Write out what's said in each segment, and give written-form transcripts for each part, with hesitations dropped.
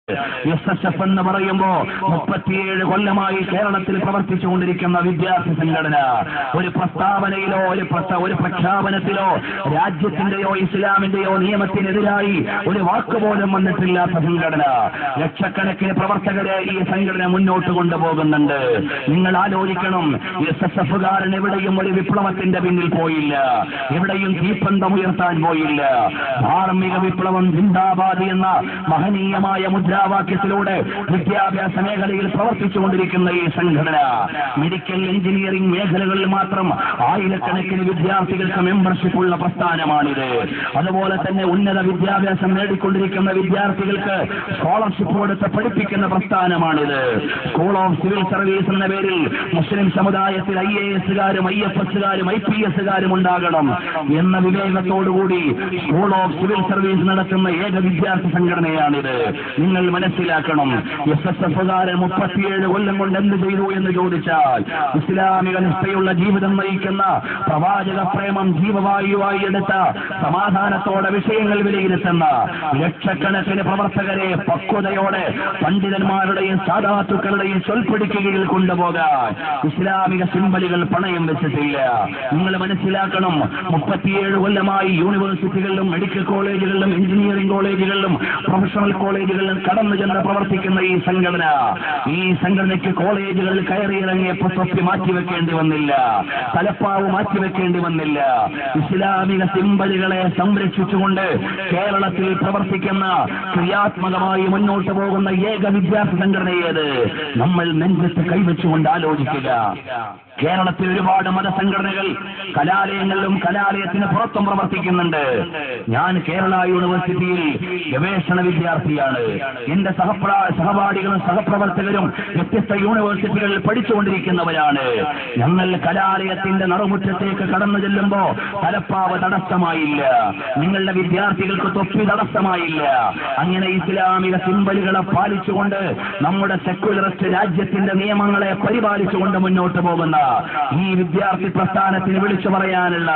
SSF എന്ന് പറയുമ്പോ 37 കൊല്ലമായി കേരളത്തിൽ പ്രവർത്തിച്ചുകൊണ്ടിരിക്കുന്ന വിദ്യാർത്ഥി സംഘടന. ഒരു പ്രസ്താവനയിലോ ഒരു പ്രഖ്യാപനത്തിലോ രാജ്യത്തിന്റെയോ ഇസ്ലാമിന്റെയോ നിയമത്തിനെതിരായി ഒരു വാക്കുപോലും വന്നിട്ടില്ലാത്ത സംഘടന. ലക്ഷക്കണക്കിന് പ്രവർത്തകരെ ഈ സംഘടന മുന്നോട്ട് കൊണ്ടുപോകുന്നുണ്ട്. നിങ്ങൾ ആലോചിക്കണം, SSFകാരൻ എവിടെയും ഒരു വിപ്ലവത്തിന്റെ പിന്നിൽ പോയില്ല, എവിടെയും തീപ്പന്തം ഉയർത്താൻ പോയില്ല. ധാർമ്മിക വിപ്ലവം ജിന്ദാബാദ് എന്ന മഹനീയമായ മുദ്രാവാക്യത്തിലൂടെ വിദ്യാഭ്യാസ മേഖലയിൽ പ്രവർത്തിച്ചുകൊണ്ടിരിക്കുന്ന ഈ സംഘടന മെഡിക്കൽ എഞ്ചിനീയറിംഗ് മേഖലകളിൽ മാത്രം ആയിരക്കണക്കിന് വിദ്യാർത്ഥികൾക്ക് മെമ്പർഷിപ്പ് ഉള്ള പ്രസ്ഥാനമാണിത്. അതുപോലെ തന്നെ ഉന്നത വിദ്യാഭ്യാസം നേടിക്കൊണ്ടിരിക്കുന്ന വിദ്യാർത്ഥികൾക്ക് സ്കോളർഷിപ്പ് കൊടുത്ത് പഠിപ്പിക്കുന്ന പ്രസ്ഥാനമാണിത്. സ്കൂൾ ഓഫ് സിവിൽ സർവീസ് എന്ന പേരിൽ മുസ്ലിം സമുദായത്തിൽ IASകാരും IFSകാരും IPSകാരും ഉണ്ടാകണം എന്ന വിവേകത്തോടുകൂടി സ്കൂൾ ഓഫ് സിവിൽ സർവീസ് നടത്തുന്ന ഏക വിദ്യാർത്ഥി സംഘടനയാണിത്. നിങ്ങൾ മനസ്സിലാക്കണം, SSFകാരൻ 37 കൊല്ലം കൊണ്ട് എന്ത് ചെയ്തു എന്ന് ചോദിച്ചാൽ, ഇസ്ലാമിക നിഷ്ഠയുള്ള ജീവിതം നയിക്കുന്ന പ്രവാചക പ്രേമം ജീവവായുവായി എടുത്ത സമാധാനത്തോടെ വിഷയങ്ങൾ വിലയിരുത്തുന്ന ലക്ഷക്കണക്കിന് പ്രവർത്തകരെ പക്വതയോടെ പണ്ഡിതന്മാരുടെയും സാധാത്തുക്കളുടെയും ചൊൽപ്പിടിക്കുകയിൽ കൊണ്ടുപോകാൻ ഇസ്ലാമിക സിംബലുകൾ പണയം വെച്ചിട്ടില്ല. നിങ്ങൾ മനസ്സിലാക്കണം, 37 കൊല്ലമായി യൂണിവേഴ്സിറ്റികളിലും മെഡിക്കൽ കോളേജുകളിലും എഞ്ചിനീയറിംഗ് കോളേജുകളിലും പ്രൊഫഷണൽ കോളേജുകളിലും കടന്നു ചെന്ന് പ്രവർത്തിക്കുന്ന ഈ സംഘടനയ്ക്ക് കോളേജുകളിൽ കയറിയിറങ്ങിയപ്പോൾ തൊപ്പി മാറ്റിവെക്കേണ്ടി വന്നില്ല, തലപ്പാവ് മാറ്റിവെക്കേണ്ടി വന്നില്ല. ഇസ്ലാമിക സിംബലുകളെ സംരക്ഷിച്ചുകൊണ്ട് കേരളത്തിൽ പ്രവർത്തിക്കുന്ന ക്രിയാത്മകമായി മുന്നോട്ട് പോകുന്ന ഏക വിദ്യാർത്ഥി സംഘടനയേത്? നമ്മൾ നെഞ്ചത്ത് കൈവച്ചുകൊണ്ട് ആലോചിക്കുക. കേരളത്തിൽ ഒരുപാട് മതസംഘടനകൾ കലാലയങ്ങളിലും കലാലയത്തിന് പുറത്തും പ്രവർത്തിക്കുന്നുണ്ട്. ഞാൻ കേരള യൂണിവേഴ്സിറ്റിയിൽ ഗവേഷണ വിദ്യാർത്ഥിയാണ്. എന്റെ സഹപാഠികളും സഹപ്രവർത്തകരും വ്യത്യസ്ത യൂണിവേഴ്സിറ്റികളിൽ പഠിച്ചുകൊണ്ടിരിക്കുന്നവരാണ്. ഞങ്ങൾ കലാലയത്തിന്റെ നറുമുറ്റത്തേക്ക് കടന്നു ചെല്ലുമ്പോ തലപ്പാവ് തടസ്സമായില്ല, നിങ്ങളുടെ വിദ്യാർത്ഥികൾക്ക് തൊപ്പി തടസ്സമായില്ല. അങ്ങനെ ഇസ്ലാമിക സിംബലുകളെ പാലിച്ചുകൊണ്ട് നമ്മുടെ സെക്യുലറിസ്റ്റ് രാജ്യത്തിന്റെ നിയമങ്ങളെ പരിപാലിച്ചുകൊണ്ട് മുന്നോട്ട് പോകുന്ന ഈ വിദ്യാർത്ഥി പ്രസ്ഥാനത്തിന് വിളിച്ചു പറയാനുള്ള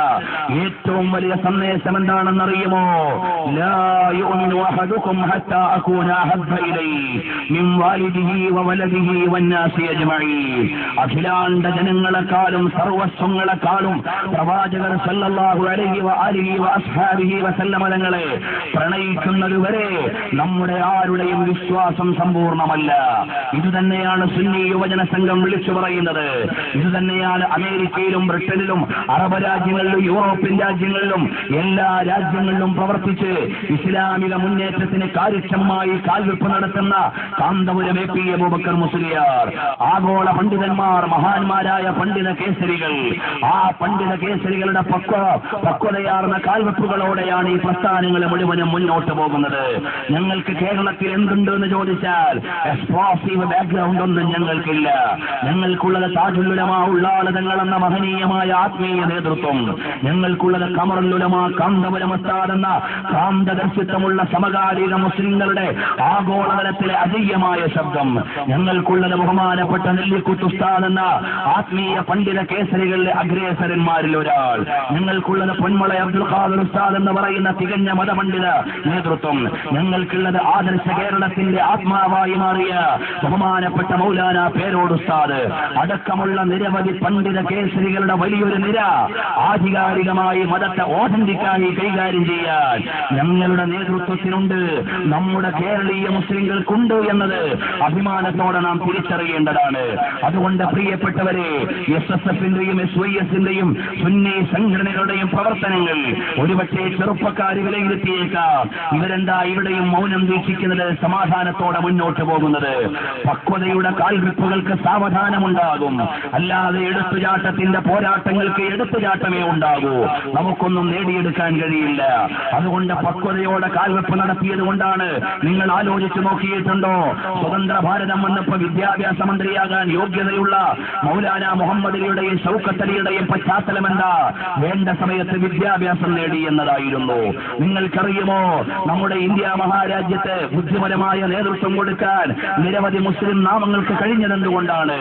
ഏറ്റവും വലിയ സന്ദേശം എന്താണെന്നറിയുമോ? ലാ യുഅ്മിനു അഹദുകും ഹത്താ അകൂന അഹബ്ബ ഇലൈഹി മിൻ വാലിദിഹി വവലദിഹി വന്നാസി അജ്മഈൻ. അഖിലാണ്ട ജനങ്ങളെക്കാളും സർവസ്വങ്ങളെക്കാളും പ്രവാചകർ സല്ലല്ലാഹു അലൈഹി വആലിഹി വഅസ്ഹാബിഹി വസല്ലമ തങ്ങളെ പ്രണയിക്കുന്നതുവരെ നമ്മുടെ ആരുടെയും വിശ്വാസം സമ്പൂർണ്ണമല്ല. ഇതുതന്നെയാണ് സുന്നി യുവജന സംഘം വിളിച്ചു പറയുന്നത്. ഇതുതന്നെയാണ് അമേരിക്കയിലും ബ്രിട്ടനിലും അറബ് രാജ്യങ്ങളിലും യൂറോപ്യൻ രാജ്യങ്ങളിലും എല്ലാ രാജ്യങ്ങളിലും പ്രവർത്തിച്ച് ഇസ്ലാമിക മുന്നേറ്റത്തിന് കാര്യക്ഷമമായി കാൽവെപ്പ് നടത്തുന്ന കാന്തപുരം AP അബൂബക്കർ മുസ്ലിയാർ, ആഗോള പണ്ഡിതന്മാർ, മഹാന്മാരായ പണ്ഡിത കേസരികൾ, ആ പണ്ഡിത കേസരികളുടെ പക്വതയാർന്ന കാൽവെപ്പുകളോടെയാണ് ഈ പ്രസ്ഥാനങ്ങൾ മുഴുവനും മുന്നോട്ട് പോകുന്നത്. ഞങ്ങൾക്ക് കേരളത്തിൽ എന്തുണ്ട് എന്ന് ചോദിച്ചാൽ എക്സ്പ്ലോസീവ് ബാക്ക്ഗ്രൗണ്ട് ഒന്നും ഞങ്ങൾക്കില്ല. ഞങ്ങൾക്കുള്ളത് താജുൽ ഉലമാ ഉള്ളാളതങ്ങൾ എന്ന മഹനീയമായ ആത്മീയ നേതൃത്വം, ഞങ്ങൾക്കുള്ളത് ഖമറുൽ ഉലമാ കാന്തപുരം ഉസ്താദ് എന്ന കാന്തദർശിത്വമുള്ള സമകാലിക മുസ്ലിങ്ങളുടെ ആഗോളതലത്തിലെ അജയ്യമായ ശബ്ദം, ഞങ്ങൾക്കുള്ളത് ബഹുമാനപ്പെട്ട നെല്ലിക്കുത്ത് ഉസ്താദ് എന്ന ആത്മീയ പണ്ഡിത കേസരികളിലെ അഗ്രേസരന്മാരിൽ ഒരാൾ, ഞങ്ങൾക്കുള്ളത് പൊന്മള അബ്ദുൽ ഖാദിർ ഉസ്താദ് എന്ന് പറയുന്ന തികഞ്ഞ മതപണ്ഡിത നേതൃത്വം, ഞങ്ങൾക്കുള്ളത് ആദർശ കേരളത്തിന്റെ ആത്മാവായി മാറിയ ബഹുമാനപ്പെട്ട മൗലാന പേരോട് ഉസ്താദ് അടക്കമുള്ള നിരവധി പണ്ഡിത കേസരികളുടെ വലിയൊരു നിര ആധികാരികമായി മതത്തെ ഓഥന്റിക്കായി കൈകാര്യം ചെയ്യാൻ ഞങ്ങളുടെ നേതൃത്വത്തിനുണ്ട്, നമ്മുടെ കേരളീയ മുസ്ലിങ്ങൾക്കുണ്ട് എന്നത് അഭിമാനത്തോടെ നാം തിരിച്ചറിയേണ്ടതാണ്. അതുകൊണ്ട് പ്രിയപ്പെട്ടവരെ, SSFന്റെയും SYSന്റെയും സുന്നി സംഘടനകളുടെയും പ്രവർത്തനങ്ങൾ ഒരുപക്ഷെ ചെറുപ്പക്കാർ വിലയിരുത്തിയേക്കാം. ഇവരെന്താ ഇവിടെയും മൗനം വീക്ഷിക്കുന്നത്, സമാധാനത്തോടെ മുന്നോട്ട് പോകുന്നത്? പക്വതയുടെ കാൽവെപ്പുകൾക്ക് സാവധാനമുണ്ടാകും, അല്ലാതെ എടുത്തുചാട്ടത്തിന്റെ പോരാട്ടങ്ങൾക്ക് എടുത്തുചാട്ടമേ ഉണ്ടാകൂ. നമുക്കൊന്നും നേടിയെടുക്കാൻ കഴിയില്ല. അതുകൊണ്ട് പക്വതയോടെ കാൽവെപ്പ് നടത്തിയത് കൊണ്ടാണ്. നിങ്ങൾ ആലോചിച്ചു നോക്കിയിട്ടുണ്ടോ, സ്വതന്ത്ര ഭാരതം വന്നപ്പോൾ വിദ്യാഭ്യാസ മന്ത്രിയാകാൻ യോഗ്യതയുള്ള മൗലാന മുഹമ്മദ് അലിയുടെയും ഷൗക്കത്ത് അലിയുടെയും പശ്ചാത്തലം എന്താ? വേണ്ട സമയത്ത് വിദ്യാഭ്യാസം നേടി എന്നതായിരുന്നു. നിങ്ങൾക്കറിയുമോ, നമ്മുടെ ഇന്ത്യ മഹാരാജ്യത്ത് ബുദ്ധിപരമായ നേതൃത്വം കൊടുക്കാൻ നിരവധി മുസ്ലിം നാമങ്ങൾക്ക് കഴിഞ്ഞതെന്തുകൊണ്ടാണ്?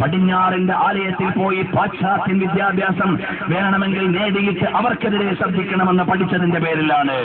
പടിഞ്ഞാറിന്റെ ആലയത്തിൽ പോയി പാശ്ചാത്യ വിദ്യാഭ്യാസം വേണമെങ്കിൽ നേടിയിട്ട് അവർക്കെതിരെ ശ്രദ്ധിക്കണമെന്ന് പഠിച്ചതിന്റെ പേരിലാണ്.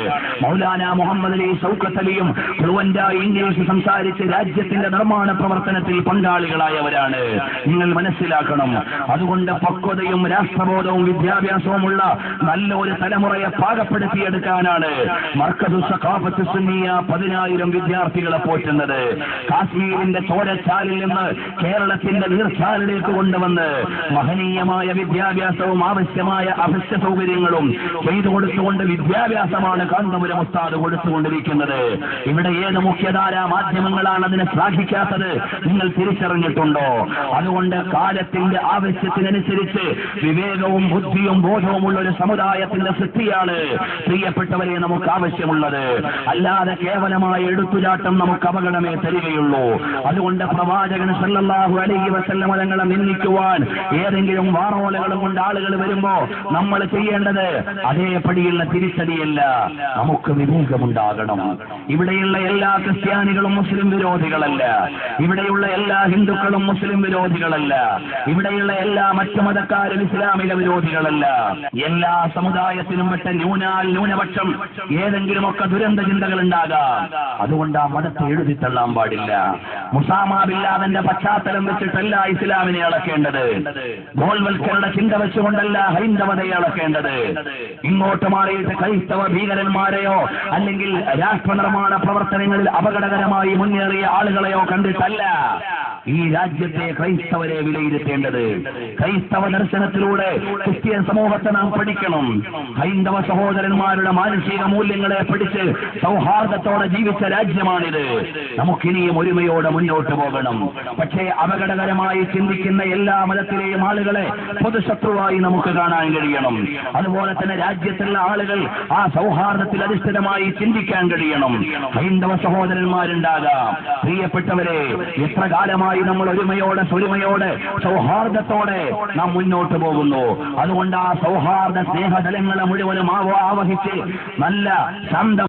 മൗലാന മുഹമ്മദ് അലി ഷൗക്കത്ത് അലിയും ഫ്ലുവന്റ് ഫ്ലുവന്റായി ഇംഗ്ലീഷ് സംസാരിച്ച് രാജ്യത്തിന്റെ നിർമ്മാണ പ്രവർത്തനത്തിൽ പങ്കാളികളായവരാണ്. നിങ്ങൾ മനസ്സിലാക്കണം. അതുകൊണ്ട് പക്വതയും രാഷ്ട്രബോധവും വിദ്യാഭ്യാസവുമുള്ള നല്ല ഒരു തലമുറയെ പാകപ്പെടുത്തിയെടുക്കാനാണ് മർക്കസു സഖാഫത്ത് സുന്നിയ 10,000 വിദ്യാർത്ഥികളെ പോറ്റുന്നത്. കാശ്മീരിന്റെ ചോരച്ചാലിൽ നിന്ന് കേരളത്തിന്റെ നീർച്ചാലിലേക്ക് കൊണ്ടുവന്ന് മഹനീയമായ വിദ്യാഭ്യാസവും ആവശ്യമായ അവശ്യ സൗകര്യങ്ങളും ചെയ്തു കൊടുത്തുകൊണ്ട് വിദ്യാഭ്യാസമാണ് കാന്തപുരം ഉസ്താദ് കൊടുത്തുകൊണ്ടിരിക്കുന്നത്. ഇവിടെ ഏത് മുഖ്യധാരാ മാധ്യമങ്ങളാണ് അതിനെ ശ്ലാഘിക്കാത്തത്? നിങ്ങൾ തിരിച്ചറിഞ്ഞിട്ടുണ്ടോ? അതുകൊണ്ട് കാലത്തിന്റെ ആവശ്യത്തിനനുസരിച്ച് വിവേകവും ബുദ്ധിയും ബോധവുമുള്ള ഒരു സമുദായത്തിന്റെ സൃഷ്ടിയാണ് പ്രിയപ്പെട്ടവരെ നമുക്ക് ആവശ്യമുള്ളത്. അല്ലാതെ കേവലമായ എടുത്തുചാട്ടം നമുക്ക് അപകടമേ തരികയുള്ളൂ. അതുകൊണ്ട് പ്രവാചകൻ സല്ലല്ലാഹു അലൈഹി വസല്ലം തങ്ങളെ നിന്ദിക്കുവാൻ ഏതെങ്കിലും വാറോലകളും കൊണ്ട് ആളുകൾ വരുമ്പോ നമ്മൾ ചെയ്യേണ്ടത് അതേപടിയുള്ള തിരിച്ചടിയല്ല, നമുക്ക് വിവേകമുണ്ടാകണം. ഇവിടെയുള്ള എല്ലാ ക്രിസ്ത്യാനികളും മുസ്ലിം വിരോധികളല്ല, ഇവിടെയുള്ള എല്ലാ ഹിന്ദുക്കളും മുസ്ലിം വിരോധികളല്ല, ഇവിടെയുള്ള എല്ലാ മറ്റു മതക്കാരും ഇസ്ലാമിക വിരോധികളല്ല. എല്ലാ സമുദായത്തിനും പെട്ട ന്യൂനപക്ഷം ഏതെങ്കിലുമൊക്കെ ദുരന്ത ചിന്തകൾ ഉണ്ടാകാം. അതുകൊണ്ട് ആ മതത്തെ എഴുതി തള്ളാൻ പാടില്ല. മുസാമ ബിൻ ലാദന്റെ പശ്ചാത്തലം വെച്ചിട്ടല്ല ഇസ്ലാമിനെ അളക്കേണ്ടത്. ഗോൾവൽക്കറുടെ ചിന്ത വെച്ചുകൊണ്ടല്ല ഹൈന്ദവതയെ അളക്കേണ്ടത്. ഇങ്ങോട്ട് മാറിയിട്ട് ക്രൈസ്തവ ഭീകരന്മാരെയോ അല്ലെങ്കിൽ രാഷ്ട്ര നിർമ്മാണ പ്രവർത്തനങ്ങളിൽ അപകടകരമായി മുന്നേറിയ ആളുകളെയോ കണ്ടിട്ടല്ല ഈ രാജ്യത്തെ ക്രൈസ്തവരെ വിലയിരുത്തേണ്ടത്. ക്രൈസ്തവ ദർശനത്തിലൂടെ ക്രിസ്ത്യൻ സമൂഹത്തെ നാം പഠിക്കണം. ഹൈന്ദവ സഹോദരന്മാരുടെ മാനുഷിക മൂല്യങ്ങളെ പഠിച്ച് സൗഹാർദ്ദത്തോടെ ജീവിച്ച രാജ്യമാണിത്. നമുക്കിനിയും ഒരുമയോടെ മുന്നോട്ട് പോകണം. പക്ഷേ അപകടകരമായി ചിന്തിക്കുന്ന എല്ലാ മതത്തിലെയും ആളുകളെ പൊതുശത്രുവായി നമുക്ക് കാണാൻ കഴിയണം. അതുപോലെ തന്നെ രാജ്യത്തുള്ള ആളുകൾ ആ സൗഹാർദ്ദത്തിൽ അധിഷ്ഠിതമായി ചിന്തിക്കാൻ കഴിയണം. ഹൈന്ദവ സഹോദരന്മാരുണ്ടാകാം. പ്രിയപ്പെട്ടവരെ, എത്ര കാലമായി നമ്മൾ ഒരുമയോടെ സൗഹാർദ്ദത്തോടെ നാം മുന്നോട്ട് പോകുന്നു. അതുകൊണ്ട് ആ സൗഹാർദ്ദ സ്നേഹതലങ്ങളെ മുഴുവനും ആവഹിച്ച് നല്ല ശാന്ത